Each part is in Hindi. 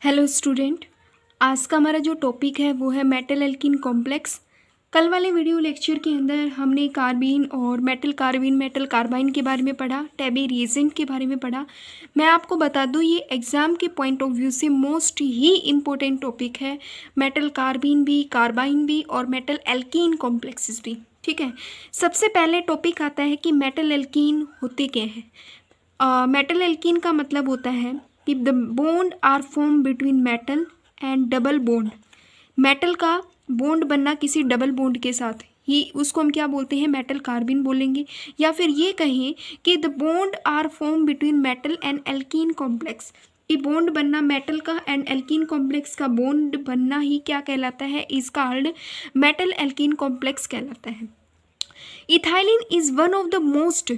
Hello student. आज का हमारा जो टॉपिक है वो है मेटल एल्कीन कॉम्प्लेक्स। कल वाले वीडियो लेक्चर के अंदर हमने कार्बीन और मेटल कार्बीन मेटल कार्बाइन के बारे में पढ़ा, टैबी रिएजेंट के बारे में पढ़ा। मैं आपको बता दूं ये एग्ज़ाम के पॉइंट ऑफ व्यू से मोस्ट ही इम्पोर्टेंट टॉपिक है। मेटल कार्बीन भी, कार्बाइन भी और मेटल एल्कीन कॉम्प्लेक्सेस भी। ठीक है, सबसे पहले टॉपिक आता है कि मेटल एल्कीन होते क्या हैं। मेटल एल्कीन का मतलब होता है कि the bond are form between metal and double bond. Metal का बॉन्ड बनना किसी डबल बॉन्ड के साथ ही, उसको हम क्या बोलते हैं, मेटल कार्बिन बोलेंगे। या फिर ये कहें कि the bond are form between metal and alkene complex. ये बॉन्ड बनना मेटल का एंड एल्कीन कॉम्प्लेक्स का बॉन्ड बनना ही क्या कहलाता है, is called metal alkene complex कहलाता है। Ethylene is one of the most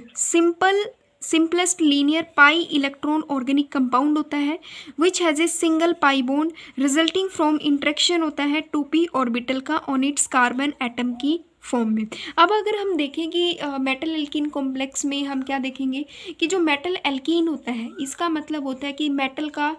simplest linear pi electron organic compound होता है which has a single pi bond resulting from interaction होता है 2p ऑर्बिटल का ऑन इट्स कार्बन एटम की फॉर्म में। अब अगर हम देखें कि मेटल एल्कीन कॉम्प्लेक्स में हम क्या देखेंगे कि जो मेटल एल्कीन होता है इसका मतलब होता है कि मेटल का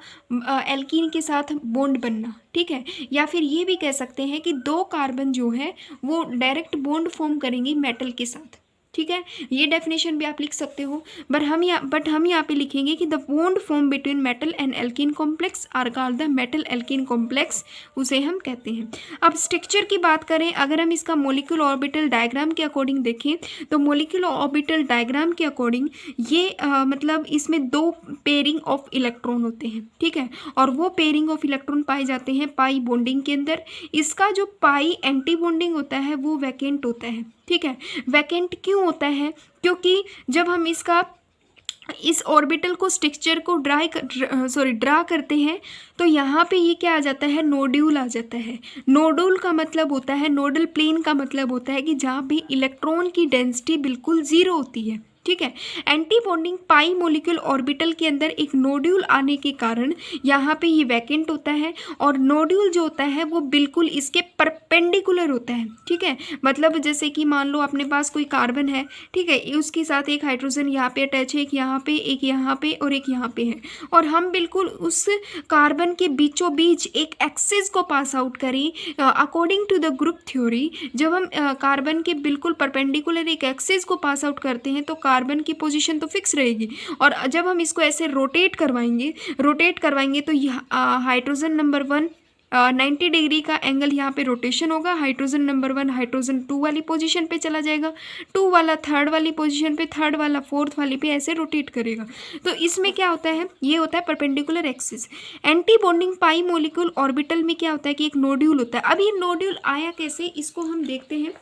एल्कीन के साथ बॉन्ड बनना। ठीक है, या फिर ये भी कह सकते हैं कि दो कार्बन जो है वो डायरेक्ट बॉन्ड फॉर्म करेंगे मेटल के साथ। ठीक है, ये डेफिनेशन भी आप लिख सकते हो, बट हम यहाँ पे लिखेंगे कि the bond form between metal and alkene complex are called the metal alkene complex, उसे हम कहते हैं। अब स्ट्रक्चर की बात करें, अगर हम इसका मोलिक्यूल ऑर्बिटल डायग्राम के अकॉर्डिंग देखें तो मोलिक्यूल ऑर्बिटल डायग्राम के अकॉर्डिंग ये मतलब इसमें दो पेयरिंग ऑफ इलेक्ट्रॉन होते हैं। ठीक है, और वो पेयरिंग ऑफ इलेक्ट्रॉन पाए जाते हैं पाई बॉन्डिंग के अंदर। इसका जो पाई एंटी बॉन्डिंग होता है वो वैकेंट होता है। ठीक है, वैकेंट क्यों होता है, क्योंकि जब हम इस ऑर्बिटल को स्ट्रक्चर को ड्रा करते हैं तो यहाँ पे ये क्या आ जाता है, नोड्यूल आ जाता है। नोडुल का मतलब होता है, नोडल प्लेन का मतलब होता है कि जहाँ पे इलेक्ट्रॉन की डेंसिटी बिल्कुल ज़ीरो होती है। ठीक है, एंटी बॉन्डिंग पाई मोलिक्यूल ऑर्बिटल के अंदर एक नोड्यूल आने के कारण यहाँ पे ये वैकेंट होता है और नोड्यूल जो होता है वो बिल्कुल इसके परपेंडिकुलर होता है। ठीक है, मतलब जैसे कि मान लो अपने पास कोई कार्बन है, ठीक है, उसके साथ एक हाइड्रोजन यहाँ पे अटैच है, एक यहाँ पे और एक यहाँ पे है, और हम बिल्कुल उस कार्बन के बीचों बीच एक एक्सिस को पास आउट करें according to the group theory. जब हम कार्बन के बिल्कुल परपेंडिकुलर एक एक्सिस को पास आउट करते हैं तो कार्बन की पोजीशन तो फिक्स रहेगी, और जब हम इसको ऐसे रोटेट करवाएंगे तो हाइड्रोजन नंबर 1 90 डिग्री का एंगल यहाँ पे रोटेशन होगा। हाइड्रोजन नंबर 1 हाइड्रोजन 2 वाली पोजीशन पे चला जाएगा, 2 वाला 3rd वाली पोजीशन पे, 3rd वाला 4th वाली पे, ऐसे रोटेट करेगा। तो इसमें क्या होता है, ये होता है परपेंडिकुलर एक्सिस। एंटी बॉन्डिंग पाई मोलिक्यूल ऑर्बिटल में क्या होता है कि एक नोड्यूल होता है। अब ये नोड्यूल आया कैसे, इसको हम देखते हैं।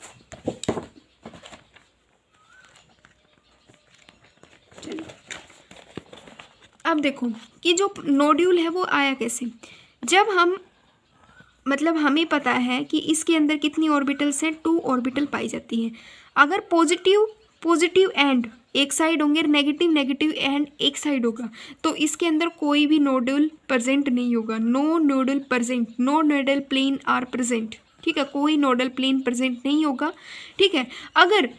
अब देखो कि जो नोड्यूल है वो आया कैसे। जब हम हमें पता है कि इसके अंदर कितनी ऑर्बिटल्स हैं, 2 ऑर्बिटल पाई जाती हैं। अगर पॉजिटिव एंड एक साइड होंगे, नेगेटिव एंड एक साइड होगा, तो इसके अंदर कोई भी नोड्यूल प्रेजेंट नहीं होगा। No nodal present, no nodal plane are present. ठीक है, कोई नोडल प्लेन प्रेजेंट नहीं होगा। ठीक है, अगर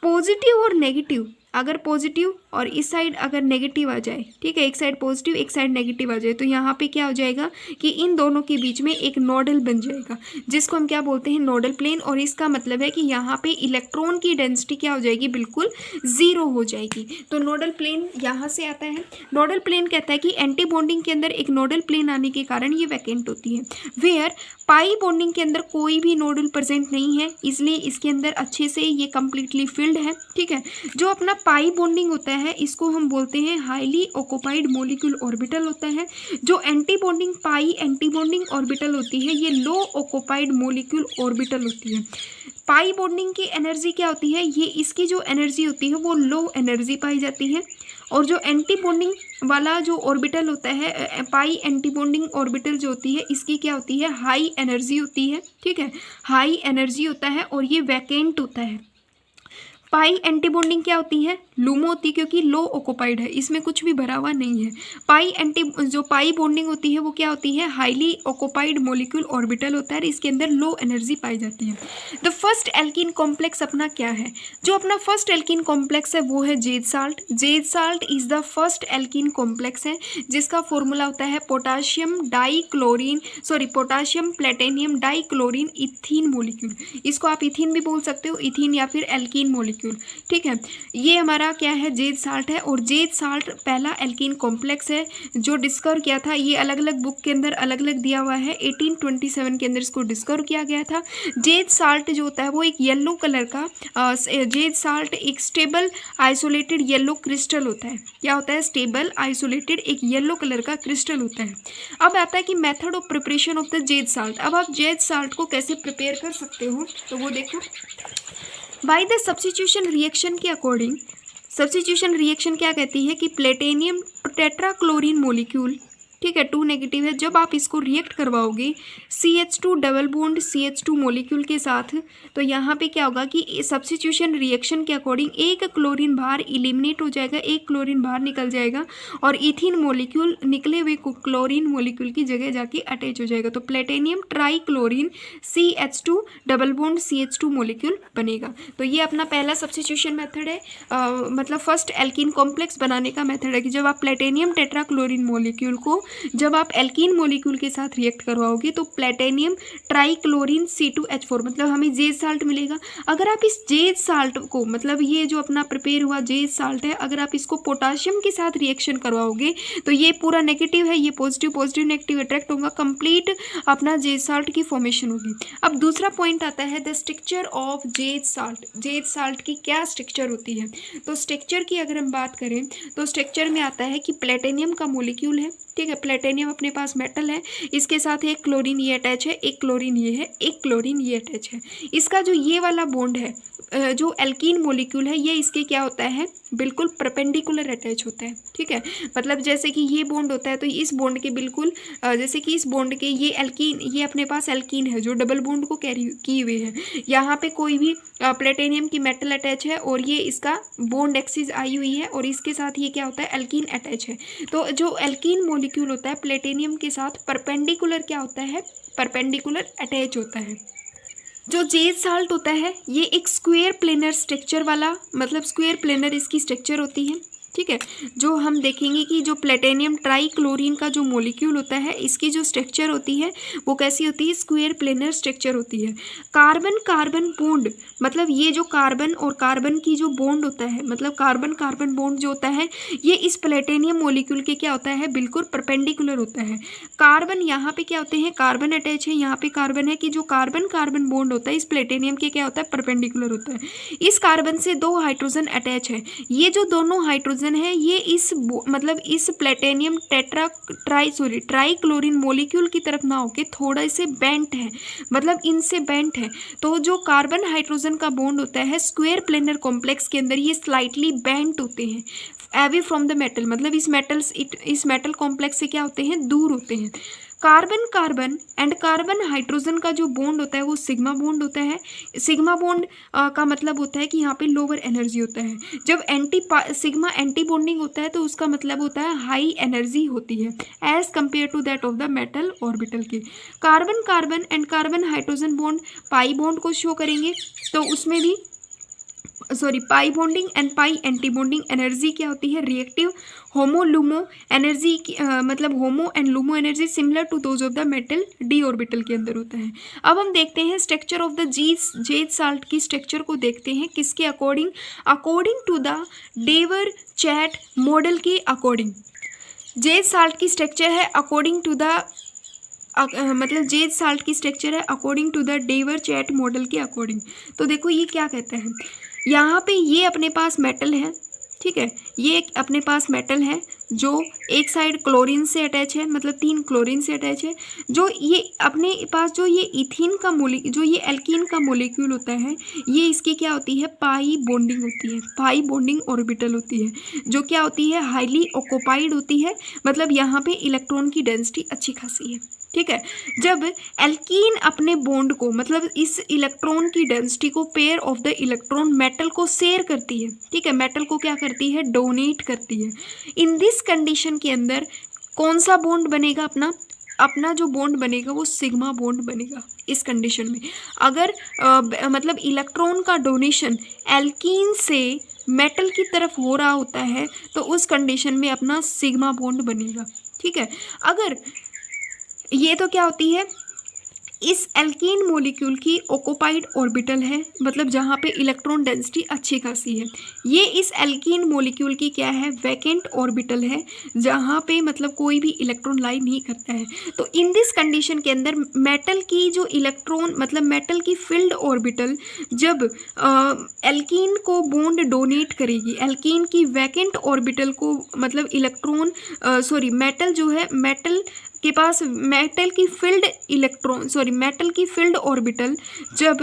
पॉजिटिव और नेगेटिव, अगर पॉजिटिव और इस साइड अगर नेगेटिव आ जाए, ठीक है, एक साइड पॉजिटिव एक साइड नेगेटिव आ जाए, तो यहाँ पे क्या हो जाएगा कि इन दोनों के बीच में एक नोडल बन जाएगा, जिसको हम क्या बोलते हैं, नोडल प्लेन। और इसका मतलब है कि यहाँ पे इलेक्ट्रॉन की डेंसिटी क्या हो जाएगी, बिल्कुल ज़ीरो हो जाएगी। तो नोडल प्लेन यहाँ से आता है। नोडल प्लेन कहता है कि एंटी बॉन्डिंग के अंदर एक नोडल प्लेन आने के कारण ये वैकेंट होती है। वेयर पाई बॉन्डिंग के अंदर कोई भी नोडल प्रेजेंट नहीं है, इसलिए इसके अंदर अच्छे से ये कम्प्लीटली फिल्ड है। ठीक है, जो अपना पाई बॉन्डिंग होता है इसको हम बोलते हैं हाईली ऑक्यूपाइड मोलिक्यूल ऑर्बिटल होता है। जो एंटी बॉन्डिंग पाई एंटी बॉन्डिंग ऑर्बिटल होती है ये लो ऑक्यूपाइड मोलिक्यूल ऑर्बिटल होती है। पाई बॉन्डिंग की एनर्जी क्या होती है, ये इसकी जो एनर्जी होती है वो लो एनर्जी पाई जाती है, और जो एंटी बॉन्डिंग वाला जो ऑर्बिटल होता है, पाई एंटी बॉन्डिंग ऑर्बिटल जो होती है इसकी क्या होती है, हाई एनर्जी होती है। ठीक है, हाई एनर्जी होता है और ये वैकेंट होता है। पाई एंटी बॉन्डिंग क्या होती है, लूमो होती है क्योंकि लो ऑक्यूपाइड है, इसमें कुछ भी भरा हुआ नहीं है। पाई जो पाई बॉन्डिंग होती है वो क्या होती है, हाईली ऑक्यूपाइड मॉलिक्यूल ऑर्बिटल होता है, इसके अंदर लो एनर्जी पाई जाती है। द फर्स्ट एल्कीन कॉम्प्लेक्स अपना क्या है, जो अपना फर्स्ट एल्कीन कॉम्प्लेक्स है वो है Z salt. Z salt is the first alkene complex है जिसका फॉर्मूला होता है potassium platinum dichlorine ethene molecule. इसको आप इथीन भी बोल सकते हो, इथीन या फिर एल्कीन मॉलिक्यूल, ठीक है। ये हमारा क्या है, जेड साल्ट है। और जेड साल्ट पहला एल्कीन कॉम्प्लेक्स है जो डिस्कवर किया था, ये अलग अलग बुक के अंदर अलग अलग दिया हुआ है, 1827 के अंदर इसको डिस्कवर किया गया था। जेड साल्ट जो होता है वो एक येलो कलर का जेड साल्ट एक स्टेबल आइसोलेटेड येलो क्रिस्टल होता है। क्या होता है, स्टेबल आइसोलेटेड एक येलो कलर का क्रिस्टल होता है। अब आता है कि method of preparation of the Zeise salt. अब आप जेड साल्ट को कैसे प्रिपेयर कर सकते हो, तो वो देखो, बाय द सब्स्टिट्यूशन रिएक्शन के अकॉर्डिंग। सब्स्टिट्यूशन रिएक्शन क्या कहती है कि प्लेटिनियम टेट्राक्लोरीन मॉलिक्यूल, ठीक है, 2 नेगेटिव है, जब आप इसको रिएक्ट करवाओगे CH2 double bond CH2 molecule के साथ, तो यहाँ पे क्या होगा कि सब्स्टिट्यूशन रिएक्शन के अकॉर्डिंग एक क्लोरीन बाहर इलिमिनेट हो जाएगा, एक क्लोरीन बाहर निकल जाएगा और इथिन मॉलिक्यूल निकले हुए क्लोरीन मॉलिक्यूल की जगह जाके अटैच हो जाएगा, तो platinum trichlorine CH2 double bond CH2 molecule बनेगा। तो ये अपना पहला सब्स्टिट्यूशन मेथड है, मतलब फर्स्ट एल्कीन कॉम्प्लेक्स बनाने का मेथड है कि जब आप प्लेटिनियम टेट्राक्लोरीन मॉलिक्यूल को जब आप एल्कीन मॉलिक्यूल के साथ रिएक्ट करवाओगे तो प्लेटिनियम ट्राइक्लोरीन C2H4 मतलब हमें जेड साल्ट मिलेगा। अगर आप इस जेड साल्ट को, मतलब ये जो अपना प्रिपेयर हुआ जेड साल्ट है, अगर आप इसको पोटाशियम के साथ रिएक्शन करवाओगे तो ये पूरा नेगेटिव है, ये पॉजिटिव पॉजिटिव नेगेटिव अट्रैक्ट होगा, कंप्लीट अपना जेड साल्ट की फॉर्मेशन होगी। अब दूसरा पॉइंट आता है the structure of Z salt. Z salt की क्या स्ट्रक्चर होती है, तो स्ट्रक्चर की अगर हम बात करें तो स्ट्रक्चर में आता है कि प्लेटिनियम का मॉलिक्यूल है, ठीक है, प्लेटिनियम अपने पास मेटल है, इसके साथ एक क्लोरीन ये अटैच है, एक क्लोरीन ये है, एक क्लोरीन ये अटैच है। इसका जो ये वाला बॉन्ड है, जो एल्कीन मॉलिक्यूल है, ये इसके क्या होता है, बिल्कुल परपेंडिकुलर अटैच होता है, ठीक है। मतलब जैसे कि ये बॉन्ड होता है तो इस बॉन्ड के बिल्कुल जैसे कि इस बॉन्ड के ये एल्कीन, ये अपने पास एल्कीन है जो डबल बॉन्ड को कैरी किए हुए है, यहाँ पे कोई भी प्लेटिनियम की मेटल अटैच है और ये इसका बॉन्ड एक्सिस आई हुई है और इसके साथ ये क्या होता है, एल्कीन अटैच है। तो जो एल्कीन मॉलिक्यूल होता है प्लेटिनियम के साथ परपेंडिकुलर क्या होता है, परपेंडिकुलर अटैच होता है। जो जेड साल्ट होता है ये एक स्क्वायर प्लेनर स्ट्रक्चर वाला, मतलब स्क्वायर प्लेनर इसकी स्ट्रक्चर होती है, ठीक है। जो हम देखेंगे कि जो प्लेटिनियम ट्राइक्लोरीन का जो मॉलिक्यूल होता है इसकी जो स्ट्रक्चर होती है वो कैसी होती है, स्क्वायर प्लेनर स्ट्रक्चर होती है। कार्बन कार्बन बॉन्ड, मतलब ये जो कार्बन और कार्बन की जो बॉन्ड होता है, मतलब कार्बन कार्बन बॉन्ड जो होता है ये इस प्लेटिनियम मॉलिक्यूल के क्या होता है, बिल्कुल परपेंडिकुलर होता है। कार्बन यहाँ पे क्या होते हैं, कार्बन अटैच है, यहाँ पे कार्बन है कि जो कार्बन कार्बन बॉन्ड होता है इस प्लेटिनियम के क्या होता है, परपेंडिकुलर होता है। इस कार्बन से 2 हाइड्रोजन अटैच है, ये जो दोनों हाइड्रोजन है ये इस मतलब इस प्लेटिनियम ट्राइक्लोरीन मॉलिक्यूल की तरफ ना होके थोड़ा से बेंट है, मतलब इनसे बेंट है। तो जो कार्बन हाइड्रोजन का बॉन्ड होता है स्क्वायर प्लेनर कॉम्प्लेक्स के अंदर ये स्लाइटली बेंट होते हैं अवे फ्रॉम द मेटल, मतलब इस मेटल कॉम्प्लेक्स से क्या होते हैं, दूर होते हैं। Carbon carbon and carbon hydrogen का जो बॉन्ड होता है वो सिग्मा बॉन्ड होता है। सिग्मा बॉन्ड का मतलब होता है कि यहाँ पे लोअर एनर्जी होता है। जब सिग्मा एंटी बॉन्डिंग होता है तो उसका मतलब होता है हाई एनर्जी होती है as compare to that of the metal orbital के। Carbon carbon and carbon hydrogen bond pi bond को शो करेंगे, तो उसमें भी pi bonding and pi anti bonding energy क्या होती है, रिएक्टिव। होमो लूमो एनर्जी मतलब HOMO and LUMO energy similar to those of the metal d orbital के अंदर होता है। अब हम देखते हैं structure of the Zeise salt की स्ट्रक्चर को देखते हैं किसके according, according to the Dewar Chatt model के अकॉर्डिंग। जेड साल्ट की स्ट्रक्चर है अकॉर्डिंग टू द मतलब जेड साल्ट की स्ट्रक्चर है according to the Dewar Chatt model के अकॉर्डिंग। तो देखो ये क्या कहता है, यहाँ पे ये अपने पास मेटल है, ठीक है, ये अपने पास मेटल है जो एक साइड क्लोरीन से अटैच है, मतलब 3 क्लोरीन से अटैच है। जो ये अपने पास जो ये इथीन का जो ये एल्कीन का मोलिक्यूल होता है, ये इसकी क्या होती है, पाई बॉन्डिंग होती है, पाई बॉन्डिंग ऑर्बिटल होती है, जो क्या होती है, हाईली ऑक्यूपाइड होती है, मतलब यहाँ पे इलेक्ट्रॉन की डेंसिटी अच्छी खासी है। ठीक है, जब एल्कीन अपने बॉन्ड को, मतलब इस इलेक्ट्रॉन की डेंसिटी को, pair of the electron metal को शेयर करती है। ठीक है, मेटल को क्या करती है, डोनेट करती है। इन दिस कंडीशन के अंदर कौन सा बॉन्ड बनेगा, अपना जो बॉन्ड बनेगा वो सिग्मा बॉन्ड बनेगा। इस कंडीशन में अगर मतलब इलेक्ट्रॉन का डोनेशन एल्कीन से मेटल की तरफ हो रहा होता है तो उस कंडीशन में अपना सिग्मा बॉन्ड बनेगा। ठीक है, अगर ये तो क्या होती है, इस एल्कीन मॉलिक्यूल की ऑक्यूपाइड ऑर्बिटल है, मतलब जहाँ पे इलेक्ट्रॉन डेंसिटी अच्छी खासी है। ये इस एल्कीन मॉलिक्यूल की क्या है, वैकेंट ऑर्बिटल है, जहाँ पे मतलब कोई भी इलेक्ट्रॉन लाई नहीं करता है। तो इन दिस कंडीशन के अंदर मेटल की जो इलेक्ट्रॉन, मतलब मेटल की फील्ड ऑर्बिटल जब एल्कीन को बॉन्ड डोनेट करेगी, एल्कीन की वैकेंट ऑर्बिटल को, मतलब इलेक्ट्रॉन मेटल जो है, मेटल के पास मेटल की फील्ड मेटल की फील्ड ऑर्बिटल जब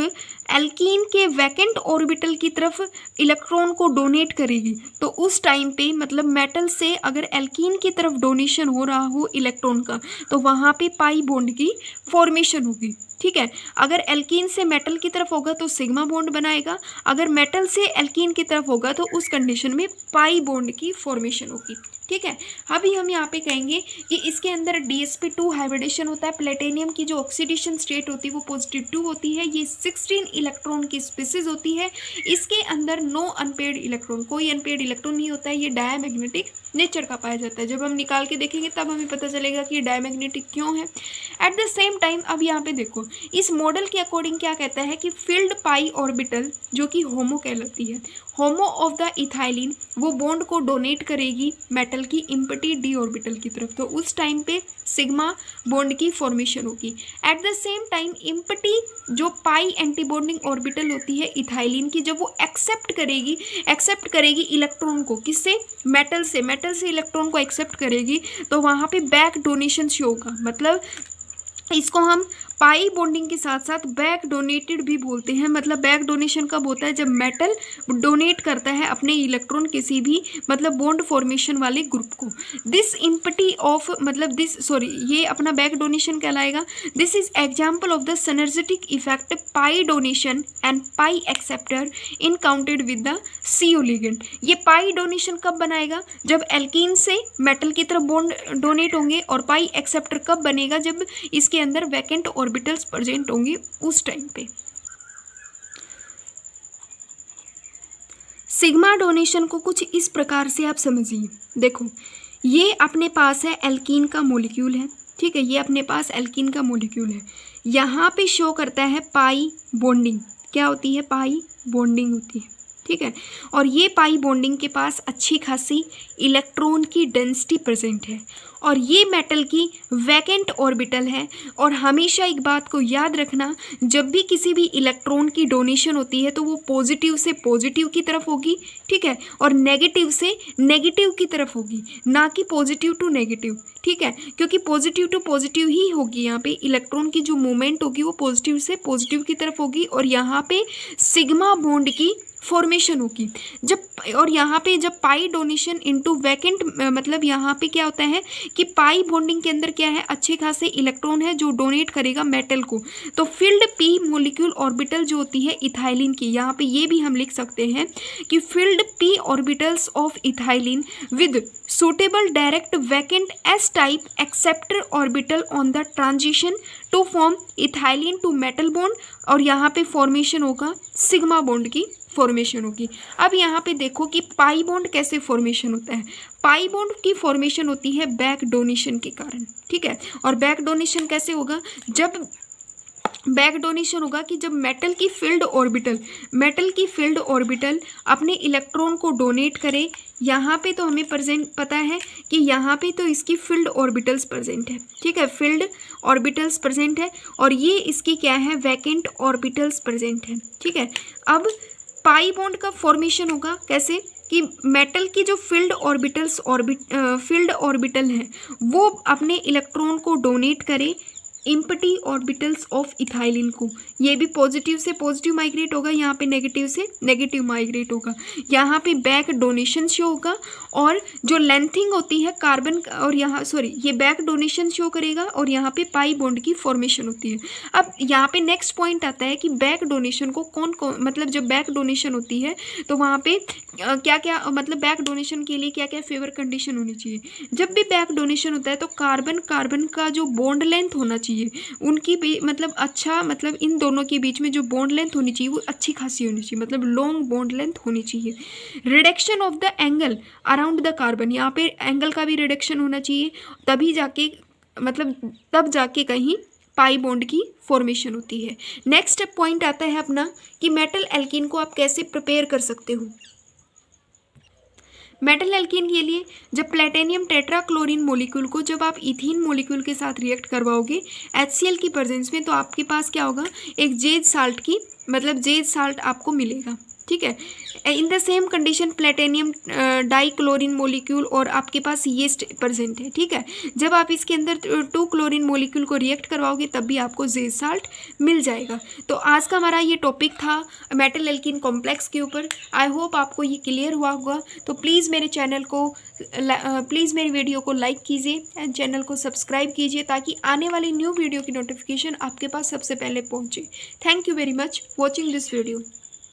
एल्कीन के वैकेंट ऑर्बिटल की तरफ इलेक्ट्रॉन को डोनेट करेगी तो उस टाइम पे, मतलब मेटल से अगर एल्कीन की तरफ डोनेशन हो रहा हो इलेक्ट्रॉन का, तो वहाँ पे पाई बॉन्ड की फॉर्मेशन होगी। ठीक है, अगर एल्कीन से मेटल की तरफ होगा तो सिग्मा बॉन्ड बनाएगा, अगर मेटल से एल्कीन की तरफ होगा तो उस कंडीशन में पाई बॉन्ड की फॉर्मेशन होगी। ठीक है, अभी हम यहाँ पे कहेंगे कि इसके अंदर DsP2 हाइब्रिडेशन होता है। प्लेटिनियम की जो ऑक्सीडेशन स्टेट होती है वो +2 होती है। ये 16 इलेक्ट्रॉन की स्पीसीज होती है। इसके अंदर नो अनपेयर्ड इलेक्ट्रॉन, कोई अनपेयर्ड इलेक्ट्रॉन नहीं होता है। ये डायमैग्नेटिक नेचर का पाया जाता है। जब हम निकाल के देखेंगे तब हमें पता चलेगा कि ये डायमैग्नेटिक क्यों है। एट द सेम टाइम अब यहाँ पे देखो, इस मॉडल के अकॉर्डिंग क्या कहता है कि फील्ड पाई ऑर्बिटल जो कि होमो कहलाती है, होमो ऑफ द इथाइलिन, वो बॉन्ड को डोनेट करेगी मेटल की इम्पटी डी ऑर्बिटल की तरफ, तो उस टाइम पे सिग्मा बॉन्ड की फॉर्मेशन होगी। At the same time empty जो पाई एंटी बॉन्डिंग ऑर्बिटल होती है इथाइलिन की, जब वो एक्सेप्ट करेगी इलेक्ट्रॉन को, किससे, मेटल से इलेक्ट्रॉन को एक्सेप्ट करेगी, तो वहाँ पे बैक डोनेशन शो होगा। मतलब इसको हम पाई बॉन्डिंग के साथ साथ बैक डोनेटेड भी बोलते हैं। मतलब बैक डोनेशन कब होता है, जब मेटल डोनेट करता है अपने इलेक्ट्रॉन किसी भी, मतलब बॉन्ड फॉर्मेशन वाले ग्रुप को। दिस इम्पटी ऑफ, मतलब ये अपना बैक डोनेशन कहलाएगा। This is example of the synergetic effect pi donation and pi acceptor encountered with the CO ligand. ये पाई डोनेशन कब बनाएगा, जब एल्कीन से मेटल की तरफ बॉन्ड डोनेट होंगे, और पाई एक्सेप्टर कब बनेगा, जब इसके अंदर वैकेंट ऑर्बिटल्स प्रेजेंट होंगी उस टाइम पे। सिग्मा डोनेशन को कुछ इस प्रकार से आप समझिए। देखो, ये अपने पास है एल्कीन का मॉलिक्यूल है। ठीक है, ये अपने पास एल्कीन का मॉलिक्यूल है। यहाँ पे शो करता है पाई बॉन्डिंग, क्या होती है, पाई बॉन्डिंग होती है। ठीक है, और ये पाई बॉन्डिंग के पास अच्छी खासी इलेक्ट्रॉन की डेंसिटी प्रेजेंट है, और ये मेटल की वैकेंट ऑर्बिटल है। और हमेशा एक बात को याद रखना, जब भी किसी भी इलेक्ट्रॉन की डोनेशन होती है तो वो पॉजिटिव से पॉजिटिव की तरफ होगी, ठीक है, और नेगेटिव से नेगेटिव की तरफ होगी, ना कि पॉजिटिव टू नेगेटिव। ठीक है, क्योंकि पॉजिटिव टू पॉजिटिव ही होगी। यहाँ पे इलेक्ट्रॉन की जो मूवमेंट होगी वो पॉजिटिव से पॉजिटिव की तरफ होगी, और यहाँ पे सिग्मा बॉन्ड की फॉर्मेशन होगी। और यहाँ पे जब पाई डोनेशन इनटू वैकेंट, मतलब यहाँ पे क्या होता है कि पाई बॉन्डिंग के अंदर क्या है, अच्छे खासे इलेक्ट्रॉन है जो डोनेट करेगा मेटल को। तो फील्ड पी मॉलिक्यूल ऑर्बिटल जो होती है इथाइलिन की, यहाँ पे ये भी हम लिख सकते हैं कि field P orbitals of ethylene with suitable direct vacant s type acceptor orbital on the transition to form ethylene to metal bond, और यहाँ पे फॉर्मेशन होगा सिग्मा बॉन्ड की फॉर्मेशन होगी। अब यहाँ पे देखो कि पाई बॉन्ड कैसे फॉर्मेशन होता है। पाई बॉन्ड की फॉर्मेशन होती है बैक डोनेशन के कारण। ठीक है, और बैक डोनेशन कैसे होगा, जब बैक डोनेशन होगा कि जब मेटल की फील्ड ऑर्बिटल अपने इलेक्ट्रॉन को डोनेट करे। यहाँ पे तो हमें प्रेजेंट पता है कि यहाँ पे तो इसकी फील्ड ऑर्बिटल्स प्रेजेंट है। ठीक है, फील्ड ऑर्बिटल्स प्रेजेंट है, और ये इसकी क्या है, वैकेंट ऑर्बिटल्स प्रेजेंट है। ठीक है, अब पाई बॉन्ड का फॉर्मेशन होगा कैसे, कि मेटल की जो फील्ड ऑर्बिटल हैं वो अपने इलेक्ट्रॉन को डोनेट करे इम्पटी ऑर्बिटल्स ऑफ इथाइलिन को। ये भी पॉजिटिव से पॉजिटिव माइग्रेट होगा, यहाँ पे नेगेटिव से नेगेटिव माइग्रेट होगा। यहाँ पे बैक डोनेशन शो होगा और जो लेंथिंग होती है कार्बन और यहाँ ये बैक डोनेशन शो करेगा और यहाँ पे पाई बॉन्ड की फॉर्मेशन होती है। अब यहाँ पे नेक्स्ट पॉइंट आता है कि बैक डोनेशन को कौन मतलब जब बैक डोनेशन होती है तो वहाँ पे क्या क्या मतलब बैक डोनेशन के लिए क्या क्या फेवर कंडीशन होनी चाहिए। जब भी बैक डोनेशन होता है तो कार्बन का जो बॉन्ड लेंथ होना चाहिए उनकी भी मतलब अच्छा मतलब इन दोनों के बीच में जो बॉन्ड लेंथ होनी चाहिए वो अच्छी खासी होनी चाहिए, मतलब लॉन्ग बॉन्ड लेंथ होनी चाहिए। Reduction of the angle around the carbon, यहाँ पे एंगल का भी रिडक्शन होना चाहिए, तभी जाके मतलब तब जाके कहीं पाई बॉन्ड की फॉर्मेशन होती है। नेक्स्ट पॉइंट आता है अपना कि मेटल एल्कीन को आप कैसे प्रिपेयर कर सकते हो। मेटल एल्कीन के लिए जब प्लेटिनियम टेट्राक्लोरीन मॉलिक्यूल को जब आप इथीन मॉलिक्यूल के साथ रिएक्ट करवाओगे HCl की प्रेजेंस में, तो आपके पास क्या होगा, एक जेड साल्ट आपको मिलेगा। ठीक है, in the same condition platinum dichlorine molecule और आपके पास येस्ट प्रेजेंट है। ठीक है, जब आप इसके अंदर 2 क्लोरीन मॉलिक्यूल को रिएक्ट करवाओगे तब भी आपको जेड साल्ट मिल जाएगा। तो आज का हमारा ये टॉपिक था मेटल एल्कीन कॉम्प्लेक्स के ऊपर। आई होप आपको ये क्लियर हुआ होगा। तो प्लीज़ मेरी वीडियो को लाइक कीजिए एंड चैनल को सब्सक्राइब कीजिए ताकि आने वाली न्यू वीडियो की नोटिफिकेशन आपके पास सबसे पहले पहुँचे। Thank you very much watching this video.